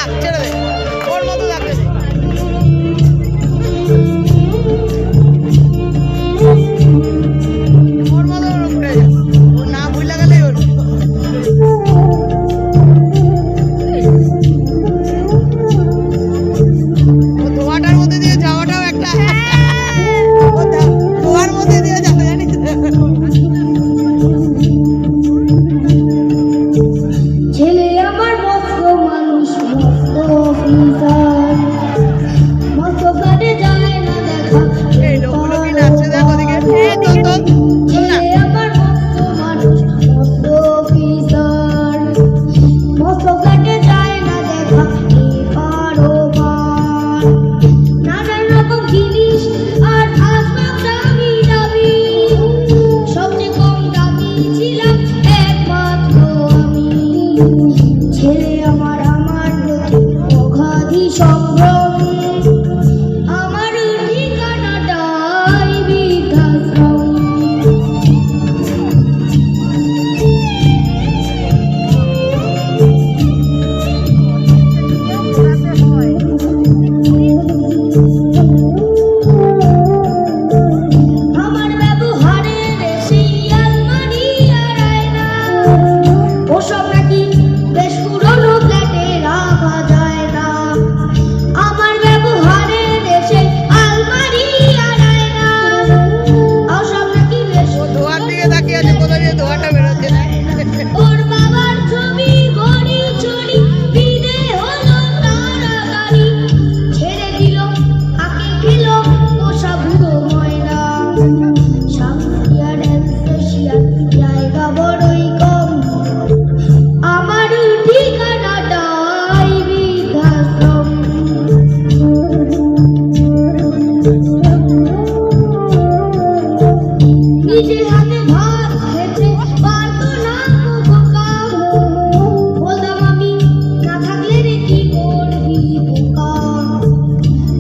থাক, ছেড়ে দে, ওর মতো থাকতে দে। ওর মতো উঠে যা, ও না ভুলে গেলেই ওর ধোয়াটার মধ্যে দিয়ে যাওয়াটাও একটা ধোয়ার মধ্যে দিয়ে যাওয়া, জানিস? ছেলে আমার মস্ত মানুষ, মস্ত অফিসার, মস্ত কাটে যায় না দেখা। এই লোকগুলো কি নাচছে দেখ ওদিকে। ছেলে আমার মস্ত মানুষ, মস্ত অফিসার, মস্ত কাটে যায় না দেখা। এপার ওপার নানান রকম জিনিস আর আসবাব দামি দামি, সবচেয়ে কম দামি ছিলাম একমাত্র আমি। ছেলে আমার প্রতি অগাধি সম্ভ্রম, আমার ঠিকানাটাই বৃদ্ধাশ্রম। আমার ব্যবহারের সেই আলমারি আর আয়না, ওসব নাকি বেশ পুরনো ফ্ল্যাটে রাখা যায় না। আমার ব্যবহারের সেই আলমারি আর আয়না, ওসব নাকি বেশ ও ধোয়ার দিকে তাকিয়ে আছে, কোথা দিয়ে ধোয়াটা বেরোচ্ছে না। ওর বাবার ছবি ঘড়ি চড়ি বিদে হলো তাড়াতাড়ি, ছেড়ে দিল আঁকে খেল পোষা বুড়ো ময়না। সামসিয়ার এনসেশিয়ার জায়গা বড়ই কম, আমার ঠিকানাটাই বৃদ্ধাশ্রম। নিজে হাতে ভাত খেতে পারতো না বোকা, বলতাম আমি না থাকলে রে কি করবি বোকা।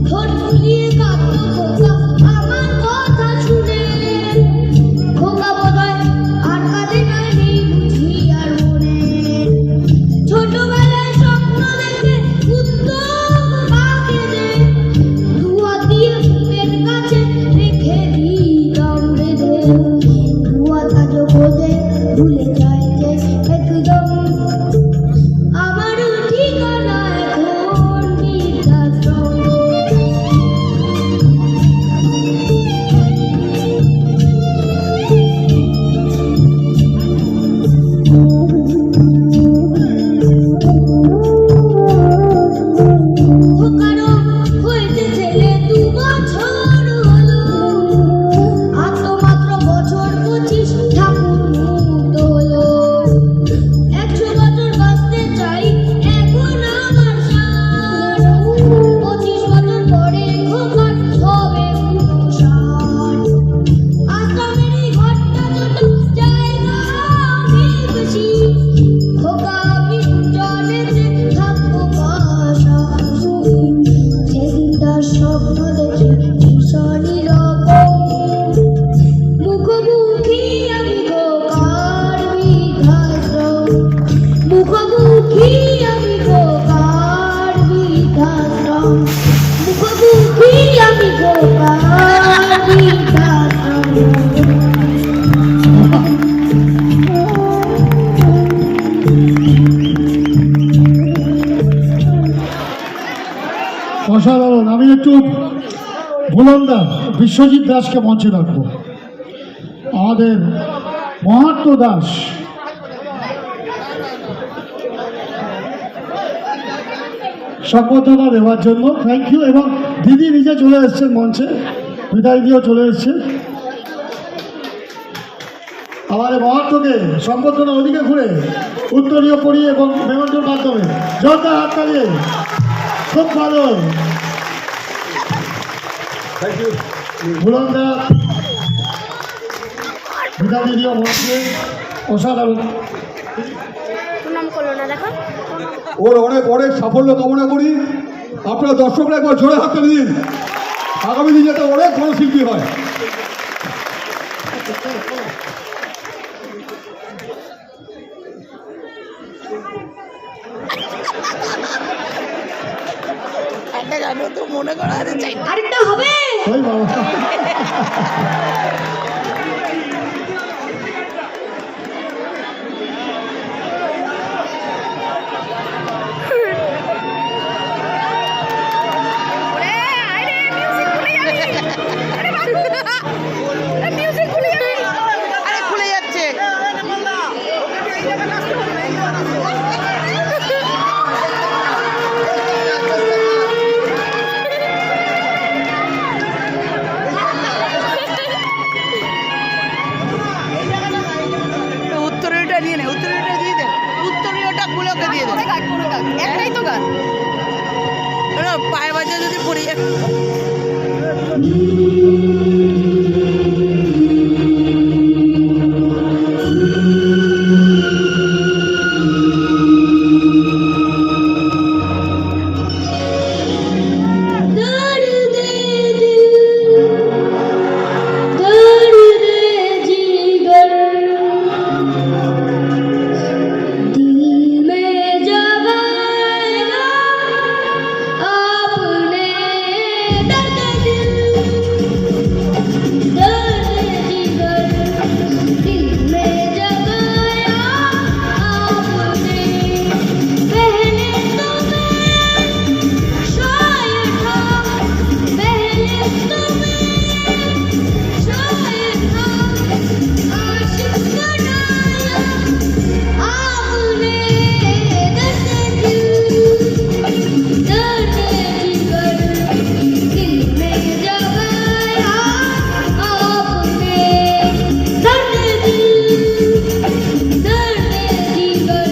ঠোঁট ফুলিয়ে কাঁদতো খোকা আমার কথা শুনে, খোকা বোধহয় আর কাঁদে না, নেই বুঝি আর মনে। ছোটবেলায় স্বপ্ন দেখে উত্তম মাকে দে, ধোঁয়া দিয়ে বুকের কাছে রেখে দিতাম বেঁধে। ধোঁয়া কাজও খোঁজে ভুলে যায় যে একদম, আমার ঠিকানা এখন বৃদ্ধাশ্রম। খোকারও হয়েছে ছেলে 2 বছর হলো, আর তো মাত্র বছর 25 ঠাকুর মুক্ত হলো। 100 বছর বাঁচতে চাই এখন আমার সার, 25 বছর পরে খোকার হবে 59। আশ্রমের এই ঘরটা ছোট, জায়গা অনেক বেশি, খোকা আমি জলেতে থাকবো পাশাপাশি। সেদিনটার স্বপ্ন দেখি ভীষণই রকম, মুখোমুখি আমি খোকার বৃদ্ধাশ্রম। মুখোমুখি আমি খোকার বৃদ্ধাশ্রম। মুখোমুখি আমি খোকার বৃদ্ধাশ্রম। অসাধারণ। আমি একটু ভুলন্দা বিশ্বজিৎ দাসকে মঞ্চে রাখবো, আমাদের মহাত্ম দাস। সম্বর্ধনা দেওয়ার জন্য থ্যাংক ইউ। এবং দিদি নিজে চলে এসছেন মঞ্চে, বিদায় দিয়েও চলে এসছে। আমাদের মহাত্মকে সম্বর্ধনা ওদিকে ঘুরে উত্তরীয় পড়িয়ে এবং মেমন্টোর মাধ্যমে জোরদার হাত তালিয়ে, খুব ভালো। থ্যাংক ইউ ভুলন্দা, বিদায় দিদিও মঞ্চে, অসাধারণ। ওর অনেক অনেক সাফল্য কামনা করি। আপনারা দর্শকরা একবার জোরে হাত তালি দিন, আগামী দিন যাতে অনেক বড় শিল্পী হয়। একটা গানও তো মনে করা আছে চাই আরেকটা হবে। ওই বাবা আরে খুলে যাচ্ছে উত্তরীয়টা দিয়ে নে উত্তরীয়টা দিয়ে দে উত্তরীয়টা খুলে ওকে দিয়ে দে একটাই তো গান পায়ে বাজে যদি পড়ে যায় दर्द दिल दर्द जिगर दिल में जगाया आपने दर्द दिल दर्द जिगर दिल में जगाया आपने पहले तो मैं शायर था पहले तो मैं शायर था आशिक बनाया आपने दर्द दिल दर्द जिगर दिल में जगाया आपने दर्द दिल दर्द जिगर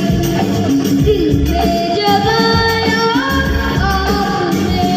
दिल में जगाया आपने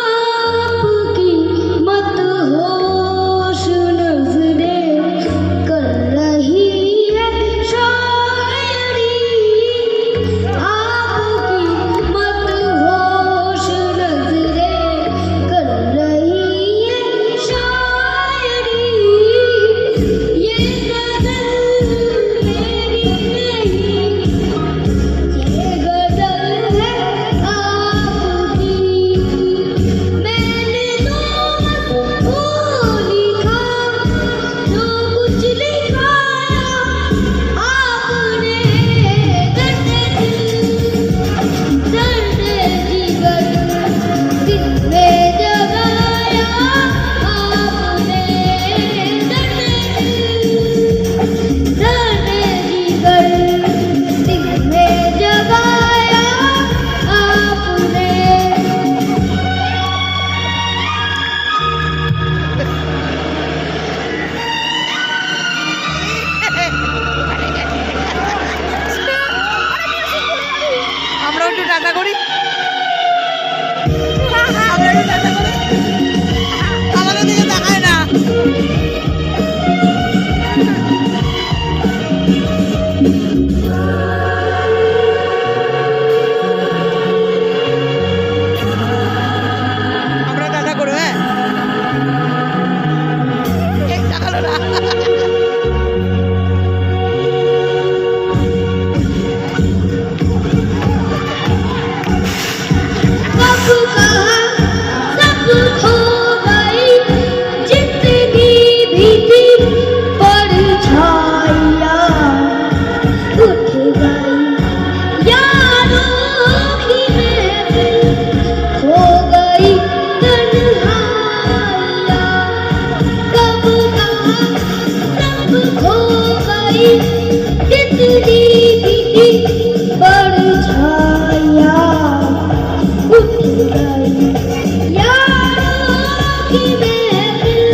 आपकी मदहोश नज़रें कर रही है शायरी आपकी मदहोश नज़रें कर रही है शायरी ये गज़ल मेरी नहीं ये गज़ल है आपकी मैंने तो बस वो लिखा जो कुछ लिखाया आपने दर्द जिगर दिल में जगाया आपने दर्द जिगर दिल में जगाया आपने আমরা একটু টাটা করি আমরা একটু টাটা করি আমাদের দিকে তাকায় না আমরা টাটা করবো হ্যাঁ এই তাকালো না कब कहा सब खो गई जितनी भी थी परछाइयाँ उठ गई यारों की महफिल खो गई तन्हाइयाँ कब कहा सब खो गई जितनी भी थी परछाइयाँ उठ गई यारों की महफिल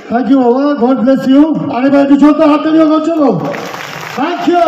থ্যাংক ইউ বাবা, গড ব্লেস ইউ। আরে ভাই একটু ছোট্ট হাততালিও করছো গো। Thank you.